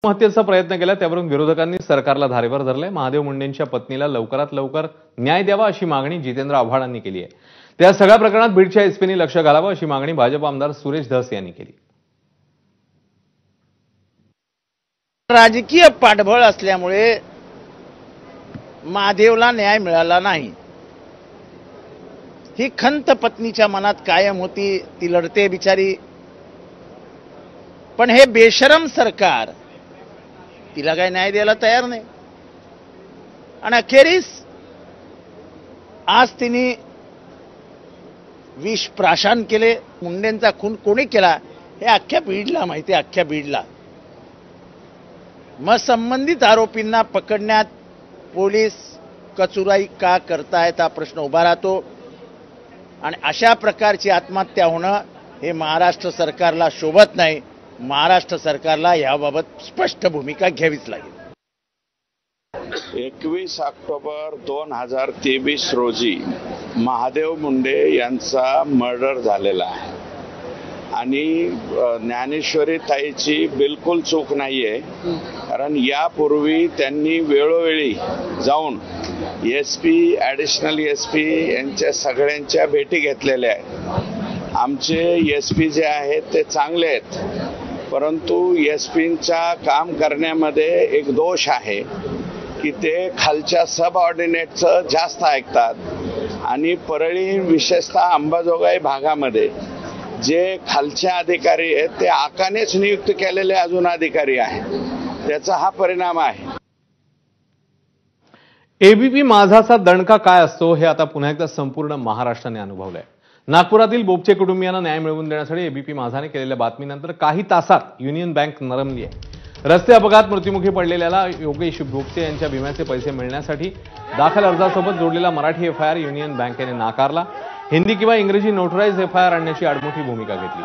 आत्महत्येचा प्रयत्न केला त्यावरून विरोधकांनी सरकारला धारेवर धरले। महादेव मुंडेंच्या पत्नीला लवकरात लवकर न्याय द्यावा अशी मागणी जितेंद्र आव्हाडांनी केली आहे। त्या सगळ्या प्रकरणात बीडच्या एसपीनी लक्ष घालावं अशी मागणी भाजप आमदार सुरेश धस यांनी केली। राजकीय पाठबळ असल्यामुळे महादेवला न्याय मिळाला नाही ही खंत पत्नीच्या मनात कायम होती। ती लढते बिचारी, पण हे बेशरम सरकार तिला काही न्याय द्यायला तयार नाही। आणि अखेरीस आज तिने विष प्राशन केले। मुंडेंचा खून कोणी केला हे अख्ख्या बीडला माहिती आहे, अख्ख्या बीडला। मग संबंधित आरोपींना पकडण्यात पोलीस कचुराई का करतायत हा प्रश्न उभा राहतो। आणि अशा प्रकारची आत्महत्या होणं हे महाराष्ट्र सरकारला शोभत नाही। महाराष्ट्र सरकारला याबाबत स्पष्ट भूमिका घ्यावीच लागेल। 21 ऑक्टोबर 2023 रोजी महादेव मुंडे यांचा मर्डर झालेला आहे आणि ज्ञानेश्वरी ताईची बिलकुल चूक नाहीये, कारण यापूर्वी त्यांनी वेळोवेळी जाऊन एसपी, ॲडिशनल एसपी यांच्या सगळ्यांच्या भेटी घेतलेल्या आहेत। आमचे एसपी जे आहेत ते चांगले आहेत, परंतु एसपींच्या काम करण्यामध्ये एक दोष आहे की ते खालच्या सबऑर्डिनेटचं जास्त ऐकतात आणि परळी विशेषतः अंबाजोगाई भागामध्ये जे खालच्या अधिकारी आहेत ते आकानेच नियुक्त केलेले अजून अधिकारी आहेत, त्याचा हा परिणाम आहे। एबीपी माझाचा दणका काय असतो हे आता पुन्हा एकदा संपूर्ण महाराष्ट्राने अनुभवलंय। नागपुरातील बोपचे कुटुंबियांना न्याय मिळवून देण्यासाठी एबीपी माझाने केलेल्या बातमीनंतर काही तासात युनियन बँक नरमली आहे। रस्ते अपघात मृत्युमुखी पडलेल्याला योगेश बोपचे यांच्या विम्याचे पैसे मिळण्यासाठी दाखल अर्जासोबत जोडलेला मराठी एफआयआर युनियन बँकेने नाकारला। हिंदी किंवा इंग्रजी नोटराइज एफआयआर आणण्याची आडमुठी भूमिका घेतली।